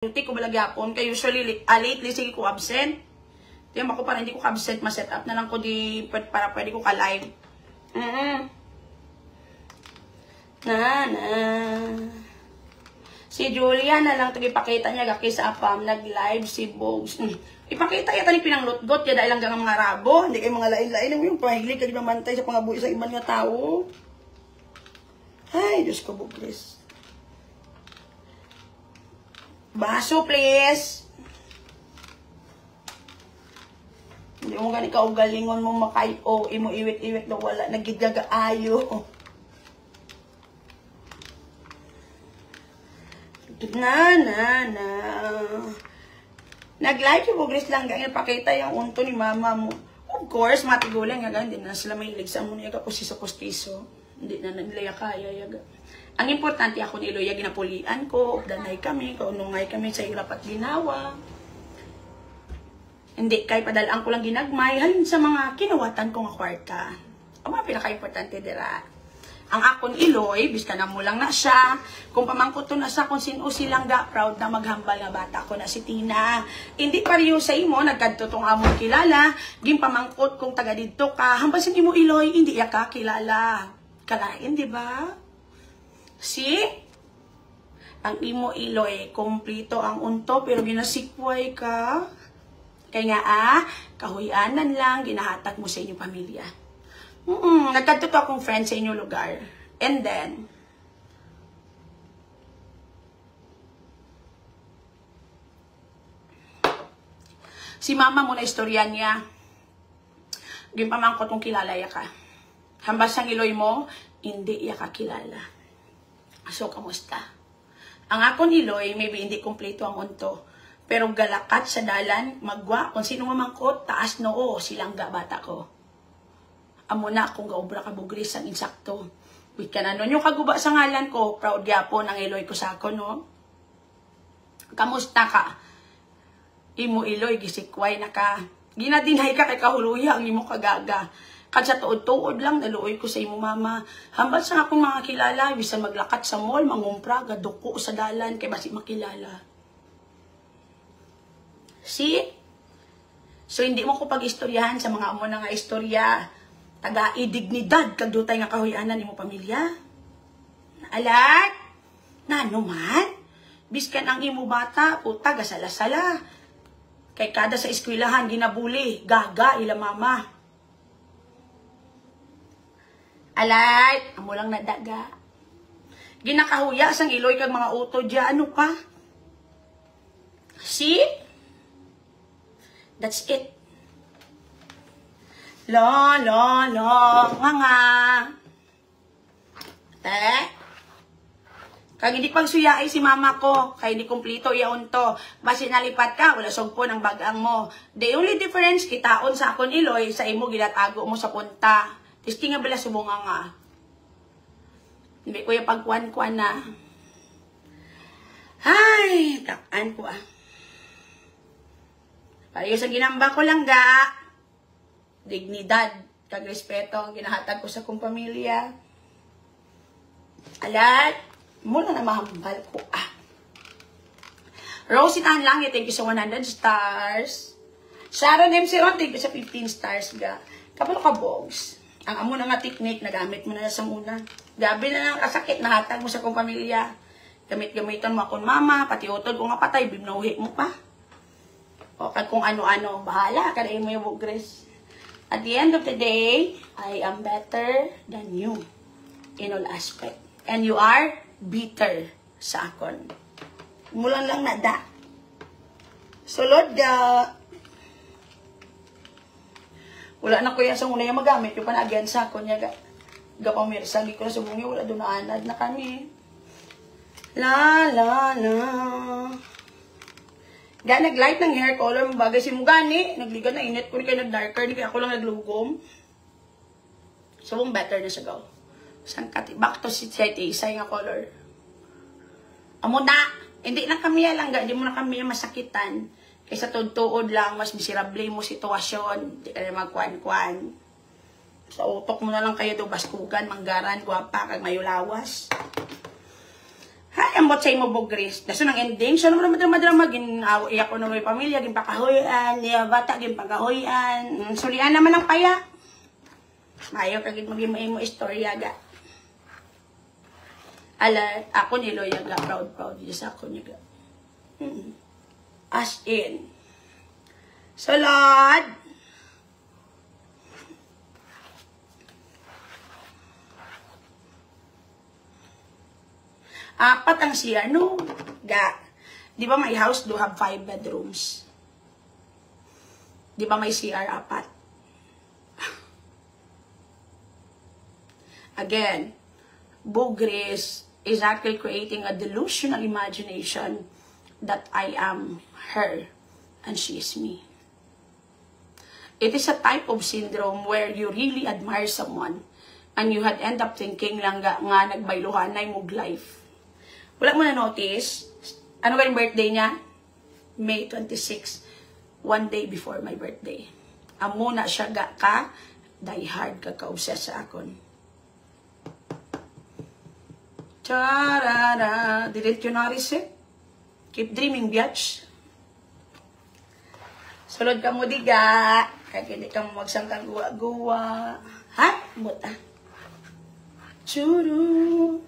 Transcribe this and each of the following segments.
duty ko balagyapon kay usually lately sige ko absent. Tiyan ako para hindi ko absent, ma-set up na lang ko di para pwede ko ka-live. Si Julia na lang ipakita niya gaki sa apam nag-live si Bogs. Ipakita yata ni pinanglutgot ya dahil lang mga rabo, hindi kay mga lain-lain mo yung pahilig kag mamantay sa pangabuhi sa iban nga tao. Ay, Diyos ko bugres. Baso, please. Hindi mo gani ka ugalingon mo makayo, imo iwit-iwit na wala nagigagaayo. Nag-live yung bugris lang ganyan, pakita yung unto ni mama mo. Of course, matigulan nga ganyan, hindi na sila may ilig sa muna yaga pusiso-pustiso. Hindi na nilaya kaya yaga. Ang importante ako ni Iloya, ginapulian ko, danay kami, kaunungay kami sa hirap at ginawa. Hindi, kay padalaan ko lang ginagmay, halin sa mga kinuwatan kong kwarta. Ang mga pinaka-importante dira. Ang akon Iloy, biska na mo lang na siya, kung pamangkot to na sa kung sino silang ga, proud na maghambal nga bata ko na si Tina. Hindi pariyo sa imo, nagkadto tong among kilala, gimpamangkot kung taga dito ka, hambasin imo Iloy, hindi ya ka kilala. Kalain, di ba? Si ang imo Iloy, kumplito ang unto, pero ginasikway ka. Kaya nga, kahuyanan lang, ginahatag mo sa inyong pamilya. Nagkadto akong friend sa inyong lugar. And then, si mama mo na istorya niya, gimpamangkot kung kilala ya ka. Hambas ang Iloy mo, hindi ya ka kilala. So, kamusta? Ang akon Iloy, maybe hindi kompleto ang unto. Pero galakat sa dalan, magwa, kung sino mamangkot, taas noo, silang bata ko. Amo na kung gaobra ka bugris ang insakto. Wait ka na nun. Yung kaguba sa ngalan ko, proud yapon ang Iloy ko sa ako, no? Kamusta ka? Imo Iloy, gisikway na ka. Ginadinhay ka kay kahuluya ang imo kagaga. Kad sa tuod-tuod lang, naluoy ko sa imo mama. Hambal sa akong mga kilala, bisan maglakat sa mall, mangumpra, gaduko sa dalan, kay basi makilala. See? So, hindi mo ko pag-istoryahan sa mga amo na nga istorya. Taga-idignidad, kagdutay nga kahuyanan mo pamilya. Naalat? Nano man? Biskan ang imo bata, puta, gasala-sala. Kay kada sa eskwelahan, ginabuli, gaga, ila mama. Alat, amo lang nadaga. Ginakahuya sang Iloy kag mga uto dya, ano pa? See? That's it. Lo, nga. Te? Kag hindi pang suyai si mama ko, kay hindi kumplito iyaon to. Basi nalipat ka, wala sugpo ng bagang mo. The only difference, kitaon sa akon Iloy, sa imo ginatago mo sa punta. Tisti nga bala subunga nga. Hindi ko yung pagkuan-kuan na. Ay, takaan ko ah. Pareho sa ginamba ko lang ga. Dignidad, kag respeto ang ginahatag ko sa kong pamilya. Alat, mula na mahambal ko ah. Rosie Tahan Langit, thank you sa 100 stars. Sharon MC Ron, thank you sa 15 stars ga. Kapalo ka Bogs. Ang amo na nga technique, nagamit mo na sa muna. Gabi na lang kasakit, nahatag mo sa kong pamilya. Gamit-gamitan mo akong mama, pati utod kung nga patay, bibnauhi mo pa. O kung ano-ano, bahala, kadain mo yung bugres. At the end of the day, I am better than you in all aspect. And you are bitter sa akon. Mulang lang nada. Sulod ga. Wala na ko yan sa muna yung magamit. Yung panagyan sa akon niya ga. Gapamirsa, di ko na subungi. Wala doon na anad na kami. La. Ga, nag-light ng hair color, bagay si Mugani. Nagligan na init ko, ni kayo nag-darker, ni kaya ako lang naglugom. So, better na siya go. Sangkati, back to si Sete, isay nga color. Amo na, hindi na kami lang, hindi mo na kami masakitan. Kaysa tuod-tuod lang, mas miserable mo sitwasyon. Hindi ka na magkuan-kuan. Sa utok mo na lang kayo do, baskugan, manggaran, guwapa, kag mayulawas. Hay, ambot sa imo bugris. Daso nang ending, siya naman madrama-drama, iya ko na may pamilya, ginpakahoyan, niya bata, ginpakahoyan. Sulian naman ang paya. Mayo kagid maging mo istorya ga. Ala, ako ni Loya ga, proud sa ako niya ga. As in. So, Lord, apat ang siya, no? Ga. Di ba my house do have 5 bedrooms? Di ba may CR 4? Again, Bugris is actually creating a delusional imagination that I am her and she is me. It is a type of syndrome where you really admire someone and you had end up thinking lang nga nagbayluhan na yung life. Wala mo na-notice, ano ba yung birthday niya? May 26, one day before my birthday. Amo na siya ka, die hard ka ka-obsess sa akon. Charara, didn't you notice it? Keep dreaming, biatch. Sulod ka mo diga, kaya hindi ka magsangkang guwa-guwa. Ha? Buta. Churu.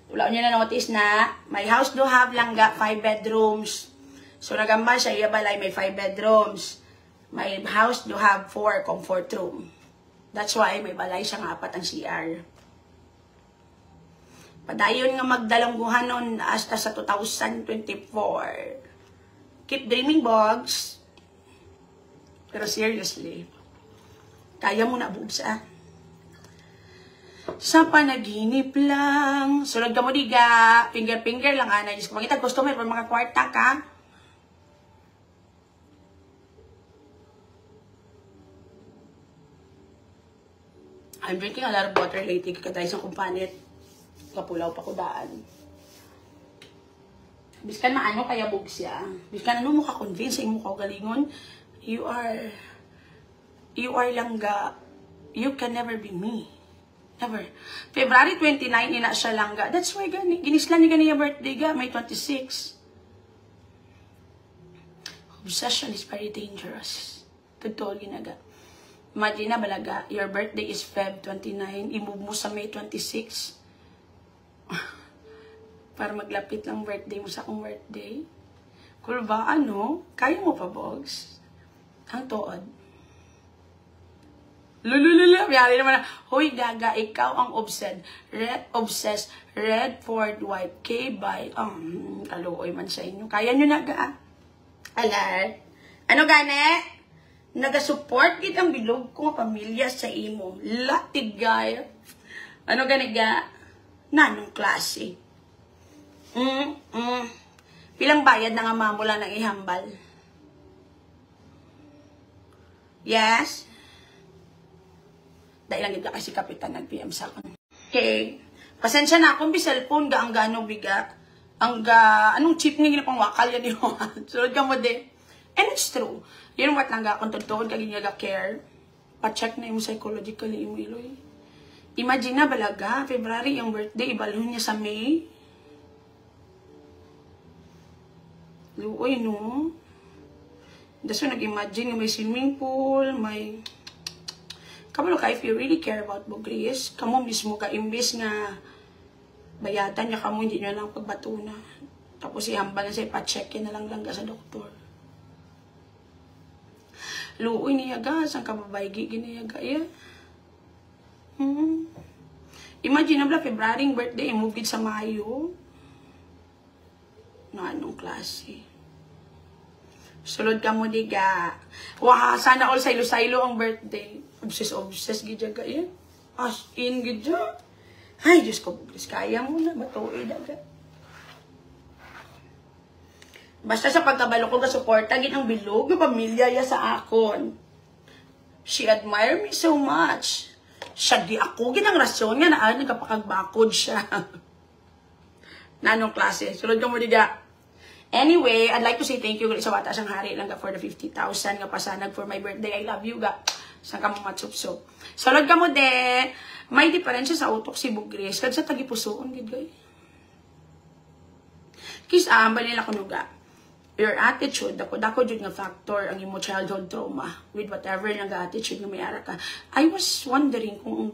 Wala niyo na notice na my house do have lang ga 5 bedrooms. So nagamba siya iya balay may 5 bedrooms. My house do have 4 comfort room. That's why may balay siya nga 4 ang CR. Padayon nga magdalangguhan nun hasta sa 2024. Keep dreaming, Bogs. Pero seriously, kaya mo na, Bogs, ah. Sa panaginip lang. Sunod ka mo diga. Finger lang, ana. Diyos ko, makita customer pa mga kwarta ka. I'm drinking a lot of water lately. Kakatay sa kumpanit. Kapulaw pa ko daan. Biskan maano kaya Bogs siya. Biskan ano mo ka-convince sa imo kaugalingon. You are langga. You can never be me. Never. February 29, ina siya langga. That's why ginislan niya ganyan birthday ga. May 26. Obsession is very dangerous. Totoo ginaga. Imagine na balaga, your birthday is Feb 29. I-move mo sa May 26. Para maglapit lang birthday mo sa akong birthday. Cool ba? Ano? Kaya mo pa, Bogs? Ang tood. Lululula, mayari naman na, huy gaga, ikaw ang obsessed, red Ford white, K-by, kaluoy man sa inyo. Kaya nyo na ga, alar. Ano gane? Naga-support kitang bilog ko nga pamilya sa imo. Latigay. Ano gane ga? Nanong klase. Pilang bayad na nga mamula ng ihambal? Yes? Dahil lang ganda kasi kapitan nag-PM sa akin. Okay. Pasensya na akong cellphone ga ang gano biga. Ang anong chip nga ginapang wakal yan yun. Sunod ka mo de. And it's true. Yun what lang ga akong tutuon kaging nga care. Pa-check na yung psychologically yung iloy. Imagine na balaga, February yung birthday, ibalon niya sa May. Luoy, no? That's why nag-imagine may swimming pool, may... Kamalo ka, if you really care about Bugris, kamo mismo ka, imbis nga bayadan niya kamo, hindi niya lang pagbatuna. Tapos ihambal na siya, pa-check na lang ka sa doktor. Luoy niya ga, sang kababaygi, ginayaga, yeah. Imagine na February birthday, moved sa Mayo. No, anong klase? Sulod ka mo diga. Wah, sana all saylo-saylo ang birthday. Obsess gidya yan. As in gidya. Ay, Diyos ko, Bugris, kaya mo na. Matuoy daga. Basta sa pagkabalo ko ka-suporta, ginang bilog na pamilya ya sa akon. She admire me so much. Siya di ako, ginang rasyon nga na nagkapakagbakod siya. Nanong klase. Sulod ka mo diga. Anyway, I'd like to say thank you sa bata siyang hari lang for the 50,000 nga pasanag for my birthday. I love you ga. Saan ka mo matsupso. Sulod ka mo de. May diferensya sa utok si Bugris. Kad sa tagipusoon, gid gay. Kis ambal nila kunuga. Your attitude, dako jud nga factor ang imo childhood trauma with whatever nga attitude nga may ara ka. I was wondering kung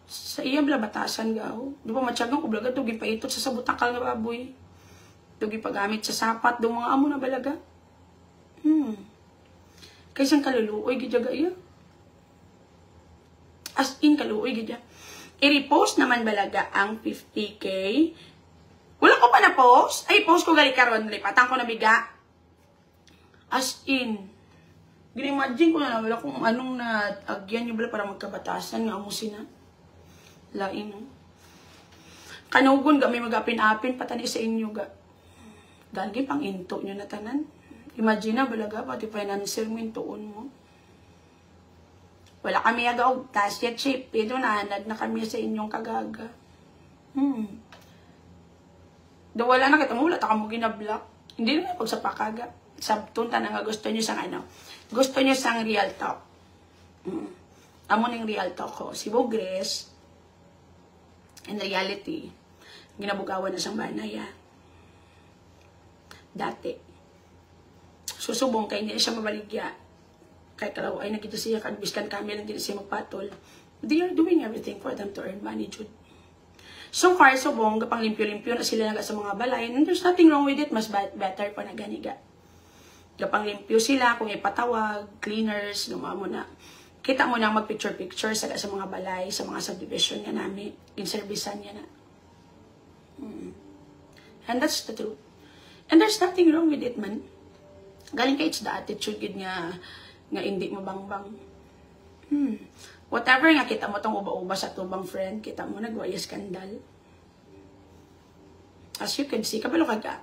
sa iya bala batasan gaw. Di ba matyagang ko blaga tugi paitot sa sabutakal nga baboy. Tugi pagamit sa sapat do mga amo na balaga. Kaysang kaluluoy gid jaga iya. As in kaluoy gid. I-repost naman balaga ang 50K. Wala ko pa na post. Ay, post ko gali karon, lipatan ko na biga. As in. Gini-imagine ko na wala kung anong na-agyan nyo bala para magkabatasan nga amusin na. Lain, no? Kanugon ga may mag-apin-apin patani sa inyo ga. Dahil pang into nyo na tanan. Imagine na balaga, pati financial mo intoon mo. Wala kami agaw, tas yet chip. Ito naanad na kami sa inyong kagaga. Do wala na kita mo, wala ta ka mo ginablock. Hindi na pagsapakaga. Sabtunta na nga gusto nyo sang ano. Gusto nyo sang real talk. Amo ning real talk ko. Si Bogres, in reality, ginabugawan na sang banaya. Dati. Susubong kay hindi siya mabaligya. Kay kalaw ay nakita siya kagbiskan kami lang din siya magpatol. They are doing everything for them to earn money, Jude. So far, subong, kapang limpyo-limpyo na sila naga sa mga balay, and there's nothing wrong with it, mas better pa na ganiga. Kapang limpyo sila, kung ipatawag, cleaners, gumawa mo na. Kita mo na mag-picture-picture sa mga balay, sa mga subdivision nga namin, in-servisan niya na. And that's the truth. And there's nothing wrong with it, man. Galing ka, it's the attitude nga hindi mo bangbang. Whatever nga kita mo tong uba-uba sa tubang friend, kita mo nagwaya skandal. As you can see, kabalo ka ga.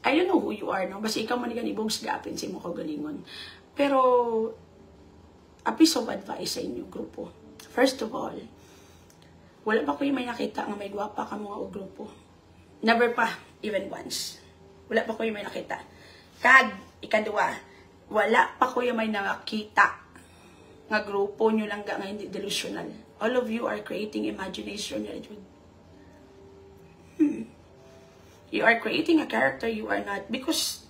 I don't know who you are, no? Basta ikaw man ganibong gapin sa mo kagalingon. Pero, a piece of advice sa inyong grupo. First of all, wala pa ko yung may nakita nga may gwapa ka mga grupo. Never pa, even once. Wala pa ko yung may nakita. Kag, ikadua, wala pa ko yung may nakita nga grupo nyo lang nga hindi delusional. All of you are creating imagination. You are creating a character you are not because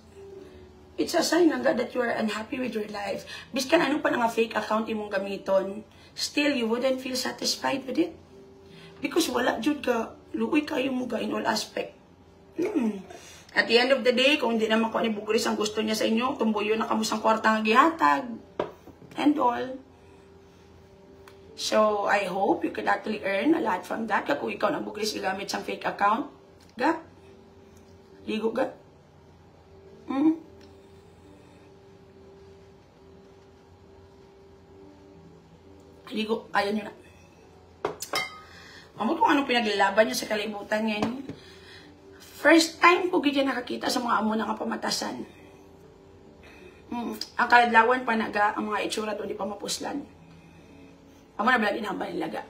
it's a sign ng God that you are unhappy with your life. Biskan ano pa nga fake account imong gamiton, still you wouldn't feel satisfied with it. Because wala jud ka, luoy kayo mo ga in all aspect. At the end of the day, kung hindi naman ko ni Bugris ang gusto niya sa inyo, tumbuyo na kamusang kwarta nga gihatag. And all. So, I hope you could actually earn a lot from that. Kung ikaw na Bugris gamit sang fake account, ga? Ligo ga? Ligo, ayaw nyo na. Amot kung anong pinaglalaban niya sa kalibutan ngayon. First time ko gid nakakita sa mga amo nga pamatasan. Ang kaladlawan pa naga ang mga itsura doon di pa mapuslan. Amo na balagin ang balilaga.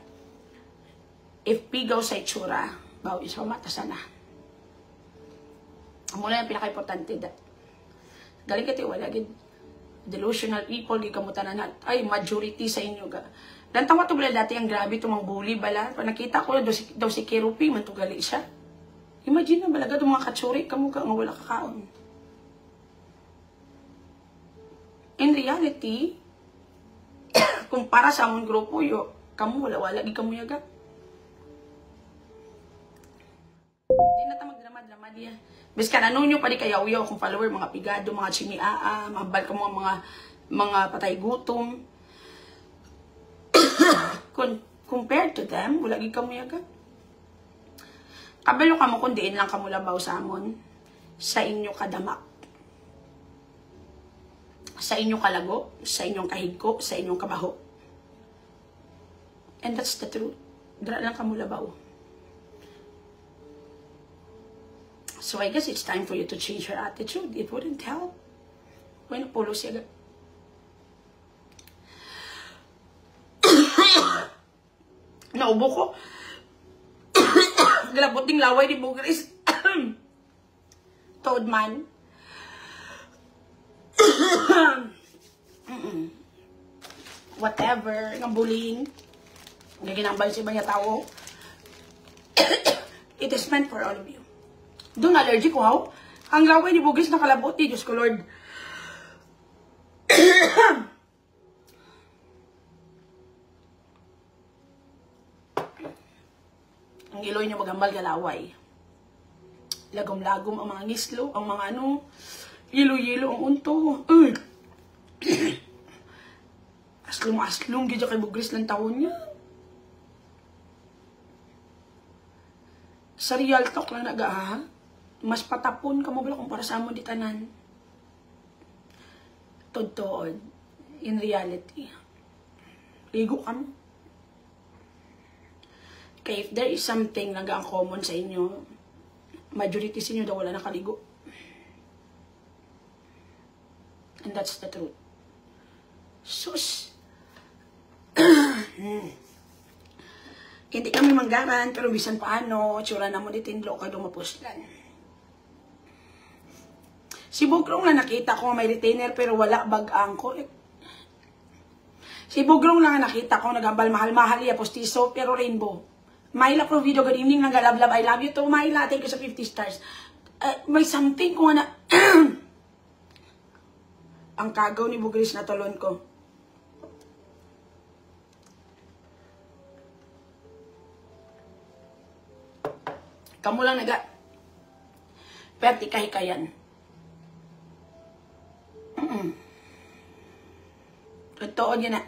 If pigaw sa itsura, bawo isa pamatasan na. Amo na yung pinaka-importante da. Galing kati wala gid delusional people di kamutan na ay majority sa inyo ga. Dan tama to bala dati ang grabe tumang bully bala. Pa nakita ko daw si Kerupi man to gali siya. Imagine na balaga itong mga katsuri, kamu ka nga wala kakaon. In reality, kung para sa among grupo, kamu wala di kamu yaga. Hindi na ta magdrama-drama diya. Biskan ano nyo pa di kayaw-yaw kung follower, mga pigado, mga chimiaa, mga bal ko mga patay gutom. Compared to them, wala di kamu yaga. Kabalo ka mo kung diin lang kamo labaw sa amon, sa inyo kadamak, sa inyong kalago, sa inyong kahigko, sa inyong kabaho. And that's the truth. Dara lang kamo labaw. So I guess it's time for you to change your attitude. It wouldn't help. When pulo siya. Naubo ko. Galabot ding laway ni Bugris. Toad man. Whatever. Ang bullying. Ang ginambal si mga tao. It is meant for all of you. Doon allergic ko, how? Ang laway ni Bugris na kalabot ni Diyos ko, Lord. Ang iloy niyo magambal galaway. Lagom-lagom ang mga ngislo, ang mga ano, yelo-yelo ang unto. Aslong-aslong, gidya kay Bugris ng taon niya. Sa real talk lang nag-aha, mas patapon ka mo bala kung para sa amon di tanan. Totoo, in reality. Ligo ka mo. Kaya if there is something na ang common sa inyo, majority sa inyo daw wala nakaligo. And that's the truth. Sus! Hindi kami manggaran, pero bisan paano, tsura na mo ni Tinlo ka dumapuslan. Si Bugrong na nakita ko may retainer pero wala bag-ang ko. Si Bugrong lang nakita ko nagambal mahal-mahal iya postiso pero rainbow. Myla pro video, good evening, nagalablab, I love you to Myla, thank you sa 50 stars. May something ko na ang kagaw ni Bugris na talon ko. Kamu lang naga perti kahikayan. Totoo niya na.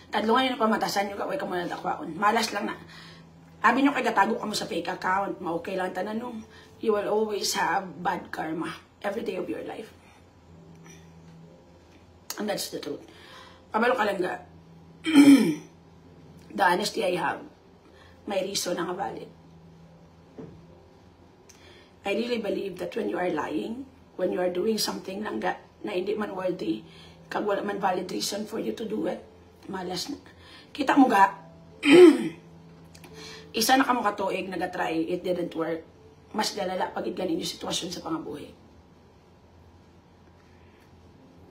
Tadlungan nyo na pamatasan nyo kaway ka muna dakwaon. Malas lang na. Sabi nyo kay gatago ka mo sa fake account. Ma-okay lang tanan nung. You will always have bad karma every day of your life. And that's the truth. Kabalo ka lang ga. The honesty I have. May reason na nga valid. I really believe that when you are lying, when you are doing something lang ga, na hindi man worthy, kag wala man valid reason for you to do it, malas na. Kita mo ga, isa na ka mo katuig, nagatry, it didn't work. Mas dalala pagid ganin yung sitwasyon sa pangabuhi.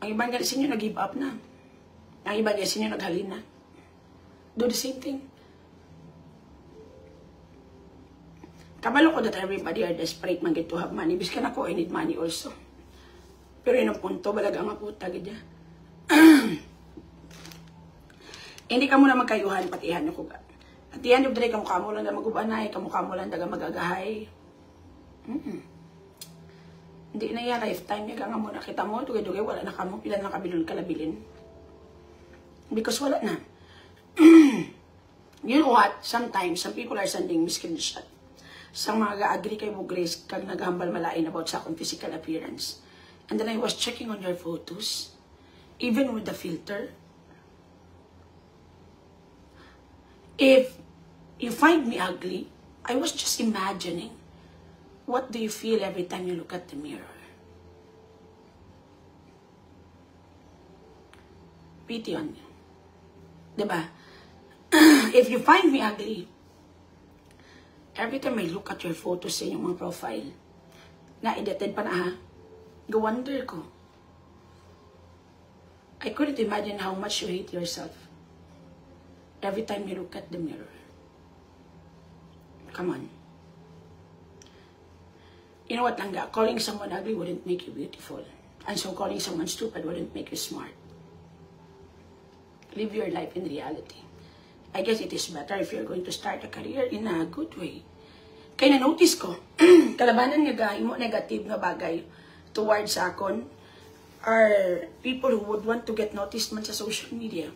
Ang ibang ganin sinyo nag-give up na. Ang ibang ganin sinyo naghalin na. Do the same thing. Kabalo ko that everybody are desperate man get to have money. Bis ka na ko, I need money also. Pero yun ang punto, balaga nga puta, gidya. Hindi ka muna magkayuhan, patihan nyo ko. At the end of the day, kamukha mo lang na magubanay, kamukha mo lang daga magagahay. Hindi na yan, lifetime niya nga muna. Kita mo, tugay-dugay, wala na kamo, ilan lang kabilon kalabilin. Because wala na. You know what? Sometimes, some people are sending me screenshot. Sa mga agree kay mo, Grace, kag naghambal malain about sa akong physical appearance. And then I was checking on your photos, even with the filter. If you find me ugly, I was just imagining, what do you feel every time you look at the mirror? Pity on you. Diba? If you find me ugly, every time I look at your photos sa inyong mga profile, na-edited pa na ha, go-wonder ko. I couldn't imagine how much you hate yourself every time you look at the mirror. Come on. You know what, Langga? Calling someone ugly wouldn't make you beautiful. And so calling someone stupid wouldn't make you smart. Live your life in reality. I guess it is better if you're going to start a career in a good way. Kaya na-notice ko, kalabanan nga mo negative nga bagay towards akon are people who would want to get noticed man sa social media.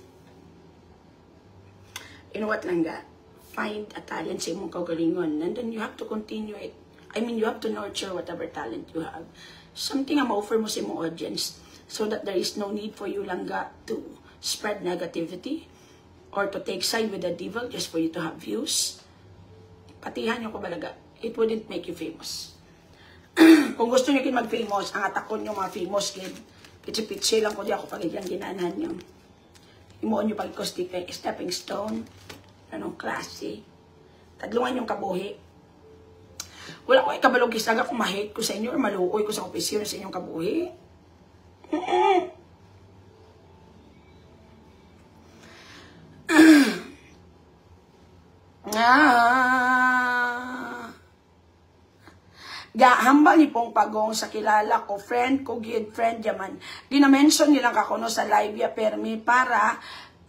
You know what, Langga? Find a talent sa imong kaugalingon and then you have to continue it. I mean, you have to nurture whatever talent you have. Something ang ma-offer mo sa imong audience so that there is no need for you, Langga, to spread negativity or to take side with the devil just for you to have views. Patihan nyo ko balaga. It wouldn't make you famous. Kung gusto nyo kin mag-famous, ang atakon nyo mga famous kid, pitsi-pitsi lang ko di ako pagigyan ginaanan nyo. Imuon nyo pag ko stepping stone, anong klase. Tadlungan yung kabuhi. Wala ko ikabalog kisaga kung ma-hate ko sa inyo or maluoy ko sa opisyon sa inyong kabuhi. Hambal ni pong pagong sa kilala ko, friend ko, good friend yaman. Ginamention nilang kakuno sa live ya permi para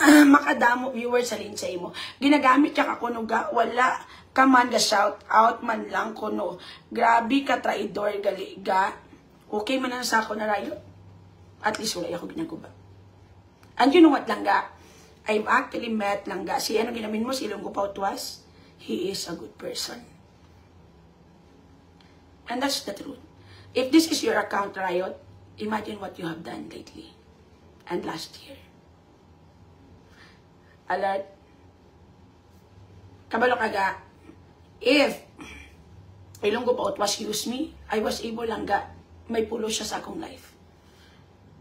makadamo viewers sa linsay mo. Ginagamit ka kakuno ga, wala ka man ga shout out man lang kuno. Grabe ka traidor gali ga. Okay man na sa ako na rayo. At least wala ako ginaguba. And you know what lang ga? I've actually met lang ga. Si ano ginamin mo, si Ilonggo Pautwas? He is a good person. And that's the truth. If this is your account, Riot, imagine what you have done lately and last year. Alert. Kabalo kaga, if Ilonggo Pautwas used me, I was able lang ga, may pulo siya sa akong life.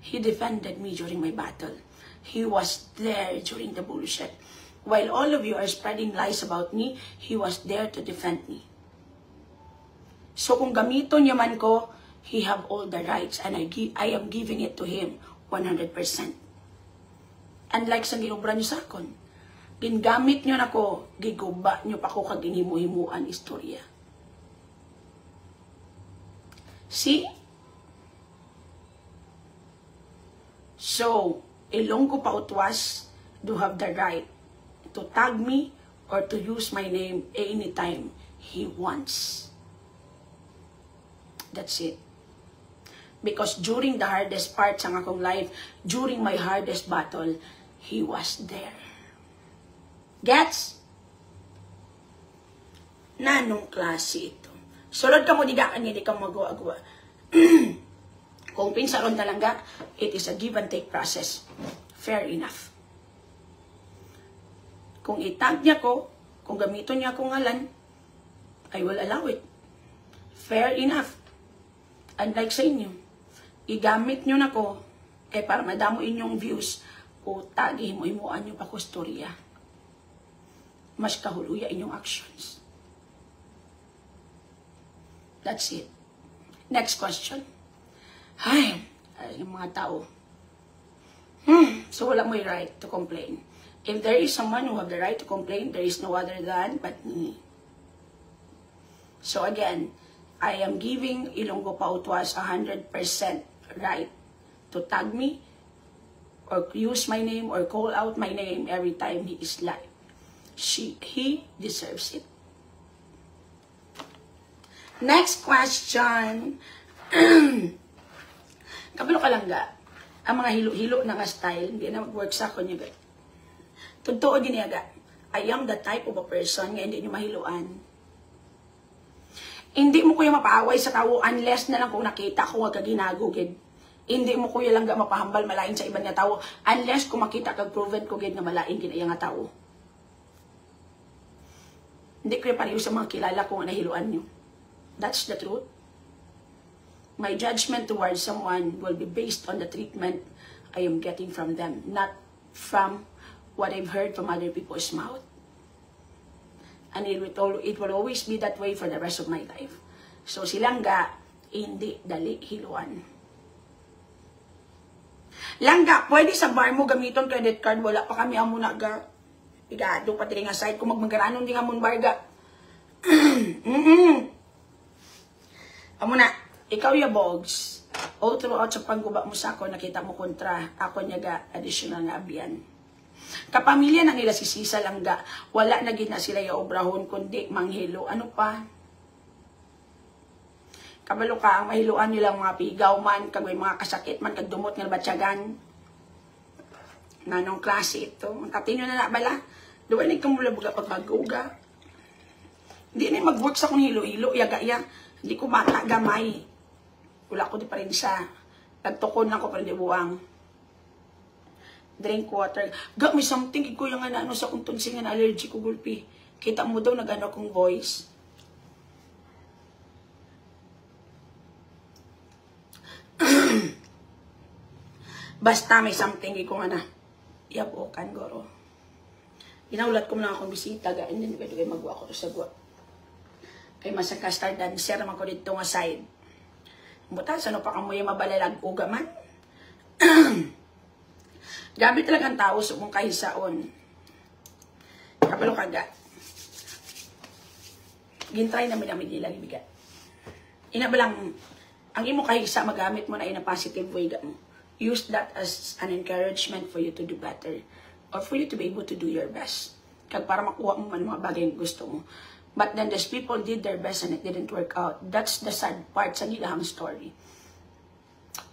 He defended me during my battle. He was there during the bullshit. While all of you are spreading lies about me, he was there to defend me. So kung gamito niya man ko, he have all the rights and I am giving it to him 100%. Unlike sa ginubra niyo sa akon, gingamit niyo na ko, giguba niyo pa ko kag ginhimu-himuan istorya. See? So, Ilonggo Pautwas do have the right to tag me or to use my name anytime he wants. That's it. Because during the hardest part sa akong life, during my hardest battle, he was there. Gets? Nanong klase ito? Sulod ka mo, di ka magawa-gawa. Kung pinsaron talaga, it is a give and take process. Fair enough. Kung itag niya ko, kung gamito niya akong ngalan, I will allow it. Fair enough. Unlike sa inyo, igamit nyo na ko, para madamo inyong views, o tagi mo, imuan nyo pa ko storya. Mas kahuluya inyong actions. That's it. Next question. Ay, yung mga tao. So wala mo yung right to complain. If there is someone who have the right to complain, there is no other than but me. So again, I am giving Ilonggo Pautwas 100% right to tag me or use my name or call out my name every time he is live. He deserves it. Next question. Kabalo ka lang ga. Ang mga hilo-hilo na nga style, hindi na mag-work sa ako niya. Totoo din niya ga. I am the type of a person nga hindi niyo mahiluan. Hindi mo kuya mapaaway sa tao unless na lang kung nakita ko nga kaginagugid. Hindi mo kuya lang ga mapahambal malain sa ibang nga tao unless kung makita kag proven ko gid nga malain kinaya nga tao. Hindi kuya pareho sa mga kilala ko nga nahiluan nyo. That's the truth. My judgment towards someone will be based on the treatment I am getting from them, not from what I've heard from other people's mouth. And it will always be that way for the rest of my life. So silang ga, hindi dali hiluan. Langga, pwede sa bar mo gamiton credit card, wala pa kami amo na ga. Igado pa nga side kung magmagaranon di nga mong bar ga. Amo na, ikaw ya bogs. All throughout sa pagguba mo sa ako, nakita mo kontra, ako niya ga additional na abiyan. Kapamilya na nila si Sisa lang ga, wala na gid na sila yaobrahon kundi manghilo. Ano pa? Kabalo ka, ang mahiluan nilang mga pigaw man, kag may mga kasakit man, kag dumot nga batyagan. Nanong klase ito? Ang katinyo na bala? Duwalig ka mula baga pagbaguga. Hindi na mag-work sa kung hilo-hilo, yaga-ya. Hindi ko bata, gamay. Wala ko di pa rin sa, nagtukon lang ko pa rin di buwang. Drink water. Ga, may something ko yung ano sa kung tonsingan allergy ko gulpi. Kita mo daw nag-ano kong voice. Basta may something ko nga na. Yabukan goro. Inaulat ko na akong bisita ga. And then pwede kayo magwa ko to sa gwa. Kay masaka star dancer naman ko dito nga side. Butas, ano pa kamoy mabalalag uga man? Gabi talagang tao sa mong kahisaon. Kapalo kaga. Gintry namin namin nilang ibigat. ina ba lang, ang imo kahigsa magamit mo na in a positive way mo. Use that as an encouragement for you to do better or for you to be able to do your best. Kag para makuha mo man mga bagay na gusto mo. But then these people did their best and it didn't work out. That's the sad part sa nilahang story.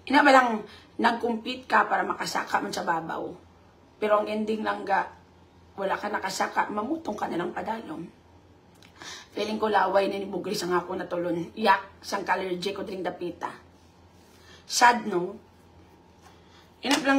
Ina ba lang, nag-compete ka para makasaka man sa babaw. Pero ang ending lang ga, wala ka nakasaka, mamutong ka na lang padalong. Feeling ko laway na ni Bugris ang ako natulon. Yak, sang kalergy ko dring dapita. Sad, no? Ina ba lang,